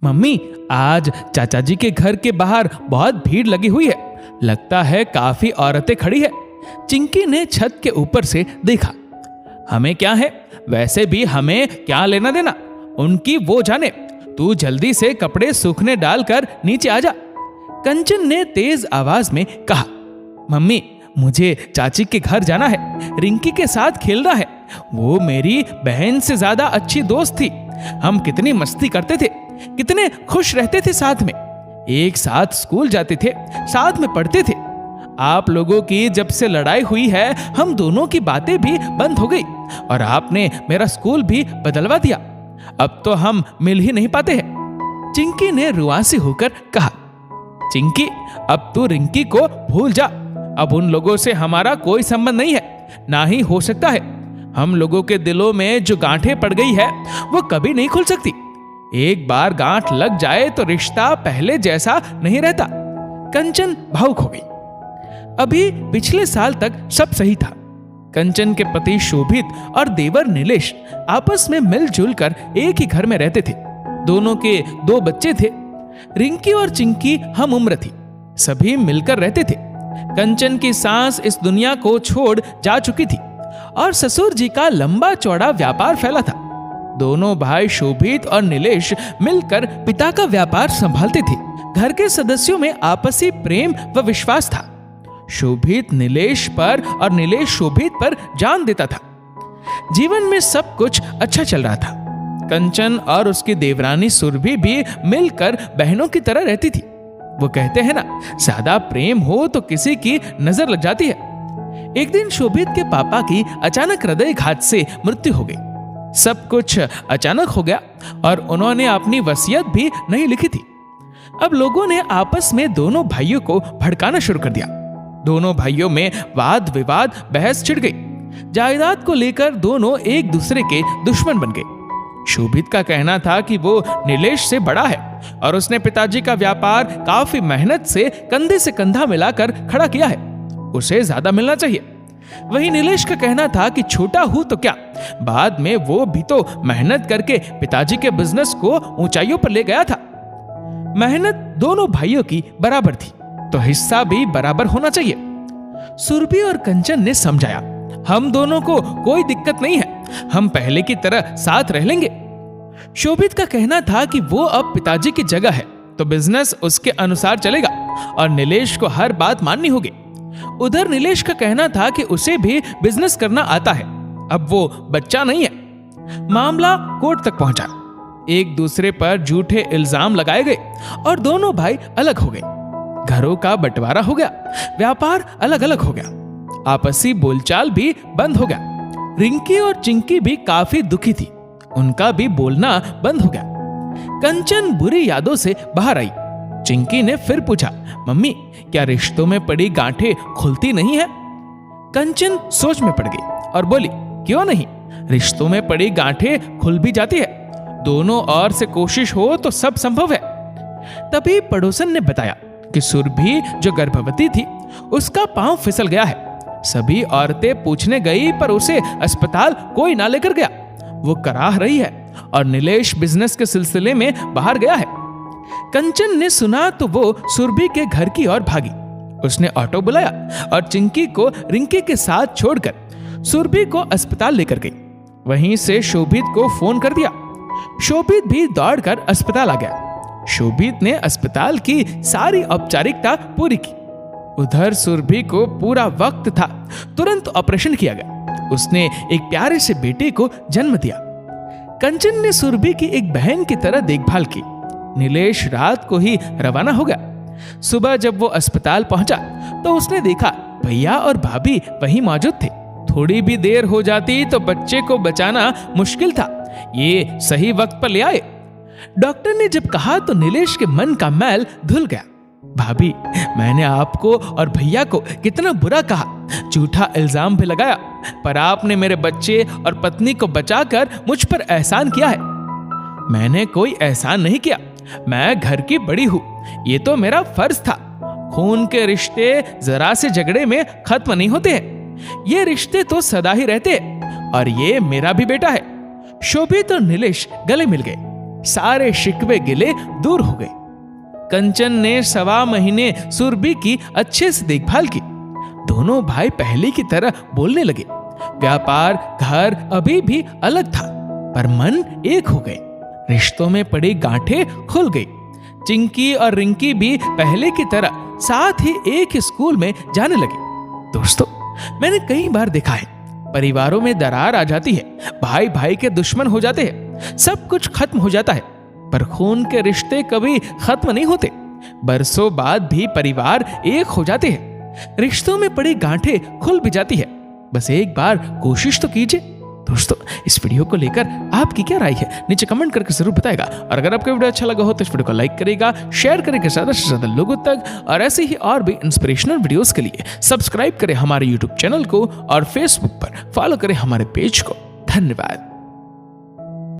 Mummy, आज चाचा जी के घर के बाहर बहुत भीड़ लगी हुई है। लगता है काफी औरतें खड़ी है। चिंकी ने छत के ऊपर से देखा। हमें क्या है, वैसे भी हमें क्या लेना देना, उनकी वो जाने। तू जल्दी से कपड़े सूखने डालकर नीचे आ जा। कंचन ने तेज आवाज में कहा। मम्मी, मुझे चाची के घर जाना है, रिंकी के साथ खेलना है। वो मेरी बहन से ज्यादा अच्छी दोस्त थी। हम कितनी मस्ती करते थे, कितने खुश रहते थे साथ में। एक साथ स्कूल जाते थे, साथ में पढ़ते थे। आप लोगों की जब से लड़ाई हुई है, हम दोनों की बातें भी बंद हो गई और आपने मेरा स्कूल भी बदलवा दिया। अब तो हम मिल ही नहीं पाते हैं। चिंकी ने रुआंसी होकर कहा। चिंकी, अब तू रिंकी को भूल जा। अब उन लोगों से हमारा कोई संबंध नहीं है, ना ही हो सकता है। हम लोगों के दिलों में जो गांठें पड़ गई है वो कभी नहीं खुल सकती। एक बार गांठ लग जाए तो रिश्ता पहले जैसा नहीं रहता। कंचन भावुक हो गई। अभी पिछले साल तक सब सही था। कंचन के पति शोभित और देवर नीलेश आपस में मिलजुल कर एक ही घर में रहते थे। दोनों के 2 बच्चे थे। रिंकी और चिंकी हम उम्र थी, सभी मिलकर रहते थे। कंचन की सास इस दुनिया को छोड़ जा चुकी थी और ससुर जी का लंबा चौड़ा व्यापार फैला था। दोनों भाई शोभित और नीलेश मिलकर पिता का व्यापार संभालते थे। घर के सदस्यों में आपसी प्रेम व विश्वास था। शोभित नीलेश पर और नीलेश शोभित पर जान देता था। जीवन में सब कुछ अच्छा चल रहा था। कंचन और उसकी देवरानी सुरभि भी मिलकर बहनों की तरह रहती थी। वो कहते हैं ना, ज्यादा प्रेम हो तो किसी की नजर लग जाती है। एक दिन शोभित के पापा की अचानक हृदयघात से मृत्यु हो गई। सब कुछ अचानक हो गया और उन्होंने अपनी वसीयत भी नहीं लिखी थी। अब लोगों ने आपस में दोनों भाइयों को भड़काना शुरू कर दिया। दोनों भाइयों में वाद विवाद, बहस छिड़ गई। जायदाद को लेकर दोनों एक दूसरे के दुश्मन बन गए। शोभित का कहना था कि वो नीलेश से बड़ा है और उसने पिताजी का व्यापार काफी मेहनत से कंधे से कंधा मिलाकर खड़ा किया है, उसे ज्यादा मिलना चाहिए। वहीं नीलेश का कहना था कि छोटा हूं तो क्या, बाद में वो भी तो मेहनत करके पिताजी के बिजनेस को ऊंचाइयों पर ले गया था। मेहनत दोनों भाइयों की बराबर थी तो हिस्सा भी बराबर होना चाहिए। सुरभि और कंचन ने समझाया, हम दोनों को कोई दिक्कत नहीं है, हम पहले की तरह साथ रह लेंगे। शोभित का कहना था कि वो अब पिताजी की जगह है तो बिजनेस उसके अनुसार चलेगा और नीलेश को हर बात माननी होगी। उधर नीलेश का कहना था कि उसे भी बिजनेस करना आता है, अब वो बच्चा नहीं है। मामला कोर्ट तक पहुंचा। एक दूसरे पर झूठे इल्जाम लगाए गए और दोनों भाई अलग हो गए। घरों का बंटवारा हो गया, व्यापार अलग अलग हो गया, आपसी बोलचाल भी बंद हो गया। रिंकी और चिंकी भी काफी दुखी थी, उनका भी बोलना बंद हो गया। कंचन बुरी यादों से बाहर आई। चिंकी ने फिर पूछा, मम्मी, क्या रिश्तों में पड़ी गांठें खुलती नहीं है? कंचन सोच में पड़ गई और बोली, क्यों नहीं, रिश्तों में पड़ी गांठें खुल भी जाती है। दोनों ओर से कोशिश हो तो सब संभव है। तभी पड़ोसन ने बताया कि सुरभि जो गर्भवती थी उसका पांव फिसल गया है। सभी औरतें पूछने गई पर उसे अस्पताल कोई ना लेकर गया। वो कराह रही है और नीलेश बिजनेस के सिलसिले में बाहर गया है। कंचन ने सुना तो वो सुरभि के घर की ओर भागी। उसने ऑटो बुलाया और चिंकी को रिंकी के साथ छोड़कर सुरभि को अस्पताल लेकर गई। वहीं से शोभित को फोन कर दिया। शोभित भी दौड़कर अस्पताल आ गया। शोभित ने अस्पताल की सारी औपचारिकता पूरी की। उधर सुरभि को पूरा वक्त था, तुरंत ऑपरेशन किया गया। उसने एक प्यारे से बेटे को जन्म दिया। कंचन ने सुरभि की एक बहन की तरह देखभाल की। नीलेश रात को ही रवाना हो गया। सुबह जब वो अस्पताल पहुंचा तो उसने देखा भैया और भाभी वहीं मौजूद थे। थोड़ी भी देर हो जाती तो बच्चे को बचाना मुश्किल था, ये सही वक्त पर ले आए। डॉक्टर ने जब कहा तो नीलेश के मन का मैल धुल गया। भाभी, मैंने आपको और भैया को कितना बुरा कहा, झूठा इल्जाम भी लगाया, पर आपने मेरे बच्चे और पत्नी को बचाकर मुझ पर एहसान किया है। मैंने कोई एहसान नहीं किया, मैं घर की बड़ी हूं, ये तो मेरा फर्ज था। खून के रिश्ते जरा से झगड़े में खत्म नहीं होते हैं, ये रिश्ते तो सदा ही रहते हैं और ये मेरा भी बेटा है। शोभित और नीलेश गले मिल गए। सारे शिकवे गिले दूर हो गए। कंचन ने 1.25 महीने सुरभि की अच्छे से देखभाल की। दोनों भाई पहले की तरह बोलने लगे। व्यापार, घर अभी भी अलग था, पर मन एक हो गए। रिश्तों में पड़ी गांठें खुल गई। चिंकी और रिंकी भी पहले की तरह साथ ही एक स्कूल में जाने लगे। दोस्तों, मैंने कई बार देखा है, परिवारों में दरार आ जाती है, भाई भाई के दुश्मन हो जाते हैं, सब कुछ खत्म हो जाता है, पर खून के रिश्ते कभी खत्म नहीं होते। बरसों बाद भी परिवार एक हो जाते हैं, रिश्तों में पड़ी गांठें खुल भी जाती है। बस एक बार कोशिश तो कीजिए। दोस्तों, इस वीडियो को लेकर आपकी क्या राय है, नीचे कमेंट करके जरूर बताएगा। और अगर आपको वीडियो अच्छा लगा हो तो इस वीडियो को लाइक करेगा, शेयर करेगा ज्यादा से ज्यादा लोगों तक। और ऐसे ही और भी इंस्पिरेशनल वीडियोस के लिए सब्सक्राइब करें हमारे यूट्यूब चैनल को और फेसबुक पर फॉलो करें हमारे पेज को। धन्यवाद।